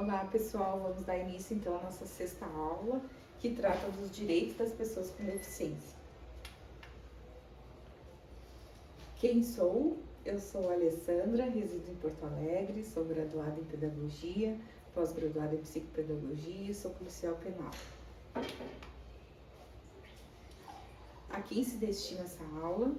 Olá pessoal, vamos dar início então à nossa sexta aula, que trata dos direitos das pessoas com deficiência. Quem sou? Eu sou a Alessandra, resido em Porto Alegre, sou graduada em Pedagogia, pós-graduada em Psicopedagogia e sou policial penal. A quem se destina essa aula?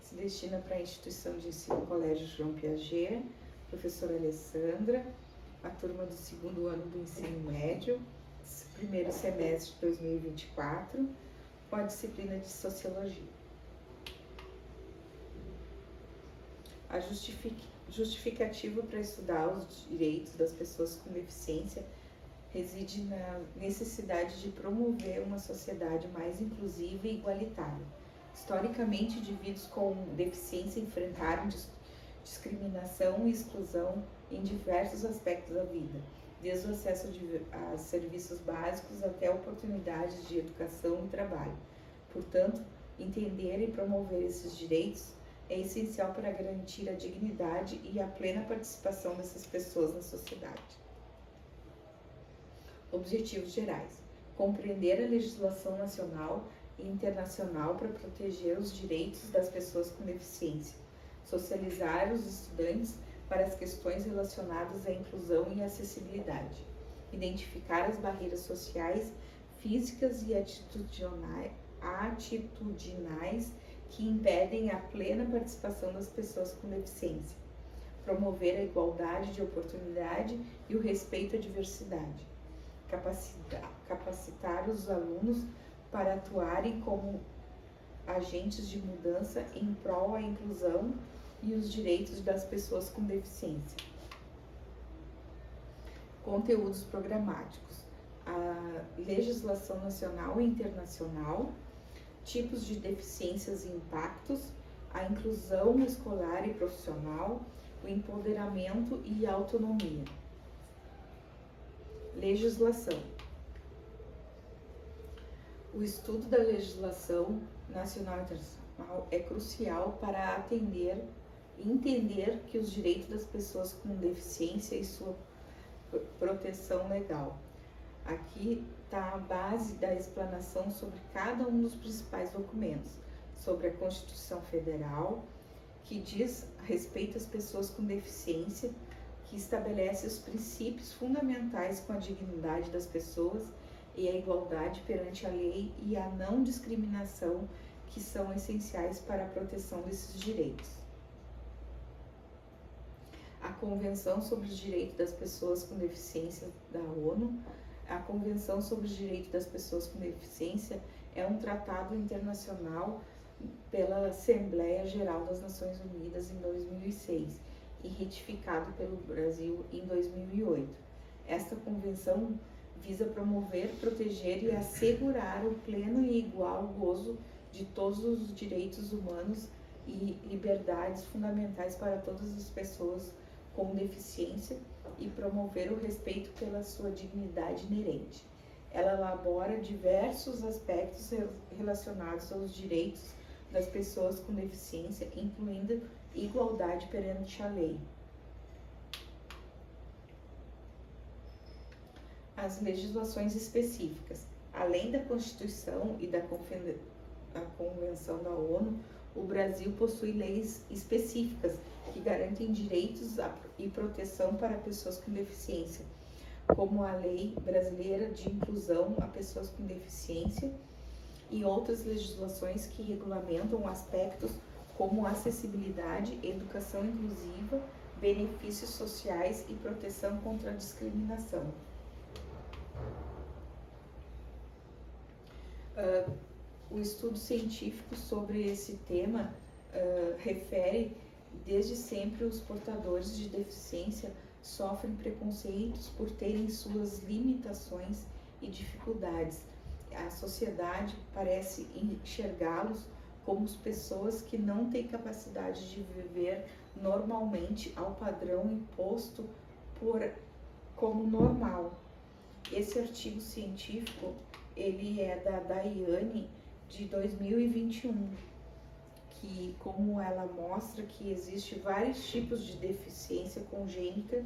Se destina para a instituição de ensino Colégio João Piaget, professora Alessandra, a turma do segundo ano do ensino médio, primeiro semestre de 2024, com a disciplina de Sociologia. A justificativa para estudar os direitos das pessoas com deficiência reside na necessidade de promover uma sociedade mais inclusiva e igualitária. Historicamente, indivíduos com deficiência enfrentaram discriminação e exclusão em diversos aspectos da vida, desde o acesso a serviços básicos até oportunidades de educação e trabalho. Portanto, entender e promover esses direitos é essencial para garantir a dignidade e a plena participação dessas pessoas na sociedade. Objetivos gerais: compreender a legislação nacional e internacional para proteger os direitos das pessoas com deficiência, socializar os estudantes para as questões relacionadas à inclusão e acessibilidade, identificar as barreiras sociais, físicas e atitudinais que impedem a plena participação das pessoas com deficiência, promover a igualdade de oportunidade e o respeito à diversidade, capacitar os alunos para atuarem como agentes de mudança em prol da inclusão e os direitos das pessoas com deficiência. Conteúdos programáticos: a legislação nacional e internacional, tipos de deficiências e impactos, a inclusão escolar e profissional, o empoderamento e a autonomia. Legislação. O estudo da legislação nacional e internacional é crucial para entender que os direitos das pessoas com deficiência e sua proteção legal. Aqui está a base da explanação sobre cada um dos principais documentos, sobre a Constituição Federal, que diz respeito às pessoas com deficiência, que estabelece os princípios fundamentais com a dignidade das pessoas e a igualdade perante a lei e a não discriminação, que são essenciais para a proteção desses direitos. A Convenção sobre os Direitos das Pessoas com Deficiência da ONU. A Convenção sobre os Direitos das Pessoas com Deficiência é um tratado internacional pela Assembleia Geral das Nações Unidas em 2006 e ratificado pelo Brasil em 2008. Esta convenção visa promover, proteger e assegurar o pleno e igual gozo de todos os direitos humanos e liberdades fundamentais para todas as pessoas com deficiência e promover o respeito pela sua dignidade inerente. Ela elabora diversos aspectos relacionados aos direitos das pessoas com deficiência, incluindo igualdade perante a lei. As legislações específicas. Além da Constituição e da Convenção da ONU, o Brasil possui leis específicas que garantem direitos e proteção para pessoas com deficiência, como a Lei Brasileira de Inclusão a Pessoas com Deficiência e outras legislações que regulamentam aspectos como acessibilidade, educação inclusiva, benefícios sociais e proteção contra a discriminação. O estudo científico sobre esse tema refere desde sempre os portadores de deficiência sofrem preconceitos por terem suas limitações e dificuldades. A sociedade parece enxergá-los como pessoas que não têm capacidade de viver normalmente ao padrão imposto como normal. Esse artigo científico ele é da Daiane de 2021, que como ela mostra que existe vários tipos de deficiência congênita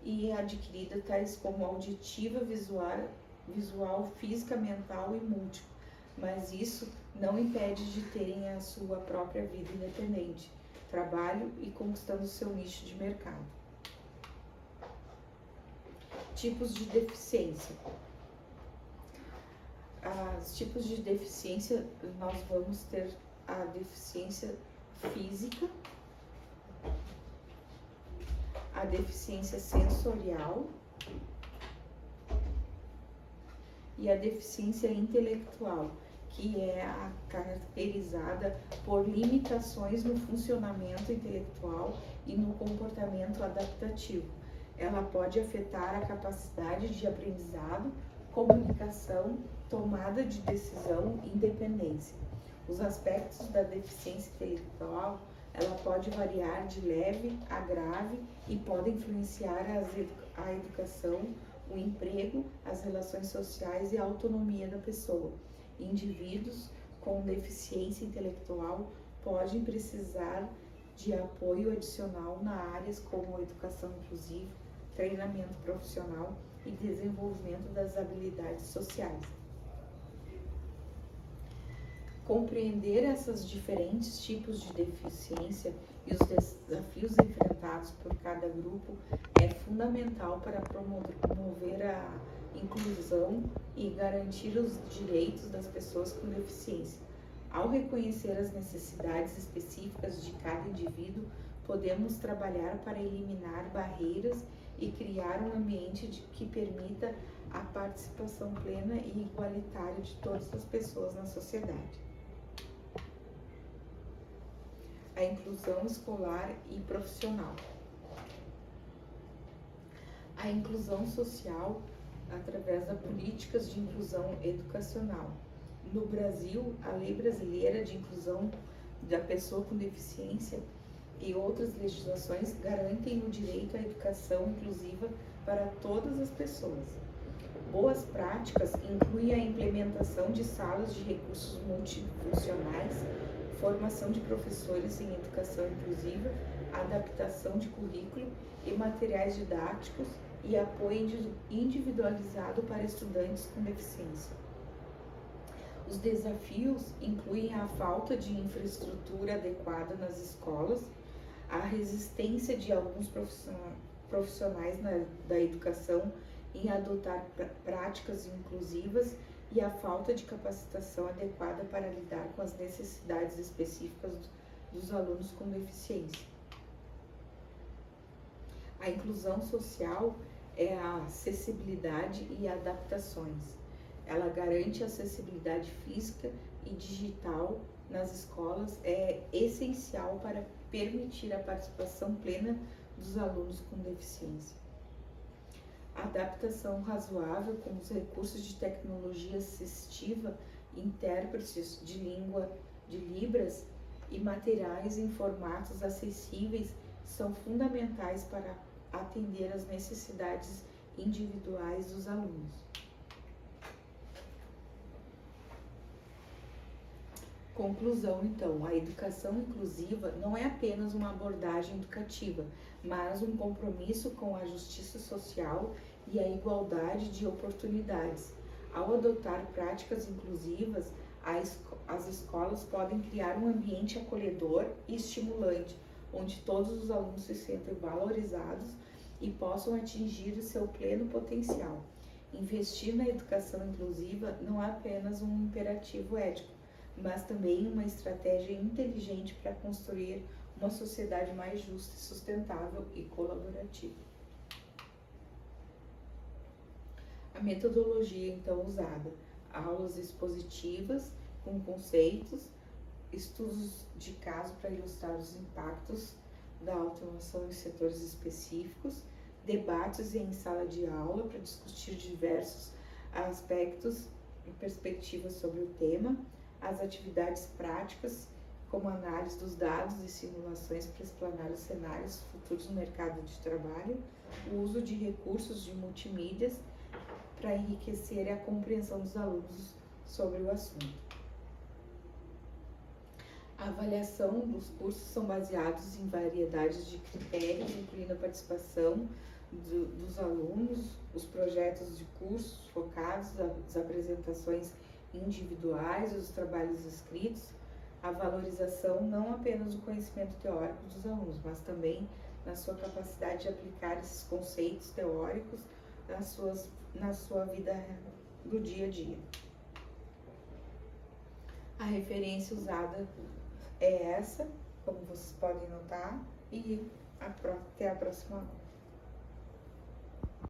e adquirida, tais como auditiva, visual, física, mental e múltipla, mas isso não impede de terem a sua própria vida independente, trabalho e conquistando seu nicho de mercado. Tipos de deficiência. Os tipos de deficiência, nós vamos ter a deficiência física, a deficiência sensorial e a deficiência intelectual, que é a caracterizada por limitações no funcionamento intelectual e no comportamento adaptativo. Ela pode afetar a capacidade de aprendizado, comunicação, tomada de decisão e independência. Os aspectos da deficiência intelectual, ela pode variar de leve a grave e pode influenciar a educação, o emprego, as relações sociais e a autonomia da pessoa. Indivíduos com deficiência intelectual podem precisar de apoio adicional na áreas como educação inclusiva, treinamento profissional e desenvolvimento das habilidades sociais. Compreender esses diferentes tipos de deficiência e os desafios enfrentados por cada grupo é fundamental para promover a inclusão e garantir os direitos das pessoas com deficiência. Ao reconhecer as necessidades específicas de cada indivíduo, podemos trabalhar para eliminar barreiras e criar um ambiente que permita a participação plena e igualitária de todas as pessoas na sociedade. A inclusão escolar e profissional. A inclusão social através das políticas de inclusão educacional. No Brasil, a Lei Brasileira de Inclusão da Pessoa com Deficiência e outras legislações garantem o direito à educação inclusiva para todas as pessoas. Boas práticas incluem a implementação de salas de recursos multifuncionais, formação de professores em educação inclusiva, adaptação de currículo e materiais didáticos e apoio individualizado para estudantes com deficiência. Os desafios incluem a falta de infraestrutura adequada nas escolas, a resistência de alguns profissionais da educação em adotar práticas inclusivas e a falta de capacitação adequada para lidar com as necessidades específicas dos alunos com deficiência. A inclusão social é a acessibilidade e adaptações. Ela garante acessibilidade física e digital nas escolas, é essencial para permitir a participação plena dos alunos com deficiência. Adaptação razoável com os recursos de tecnologia assistiva, intérpretes de língua de Libras e materiais em formatos acessíveis são fundamentais para atender às necessidades individuais dos alunos. Conclusão, então, a educação inclusiva não é apenas uma abordagem educativa, mas um compromisso com a justiça social e a igualdade de oportunidades. Ao adotar práticas inclusivas, as escolas podem criar um ambiente acolhedor e estimulante, onde todos os alunos se sentem valorizados e possam atingir o seu pleno potencial. Investir na educação inclusiva não é apenas um imperativo ético, mas também uma estratégia inteligente para construir uma sociedade mais justa, sustentável e colaborativa. A metodologia, então, usada: aulas expositivas com conceitos, estudos de caso para ilustrar os impactos da automação em setores específicos, debates em sala de aula para discutir diversos aspectos e perspectivas sobre o tema, as atividades práticas, como análise dos dados e simulações para explanar os cenários futuros no mercado de trabalho, o uso de recursos de multimídias para enriquecer a compreensão dos alunos sobre o assunto. A avaliação dos cursos são baseados em variedades de critérios, incluindo a participação dos alunos, os projetos de cursos focados, as apresentações individuais, os trabalhos escritos, a valorização não apenas do conhecimento teórico dos alunos, mas também na sua capacidade de aplicar esses conceitos teóricos na sua vida do dia a dia. A referência usada é essa, como vocês podem notar, e até a próxima aula.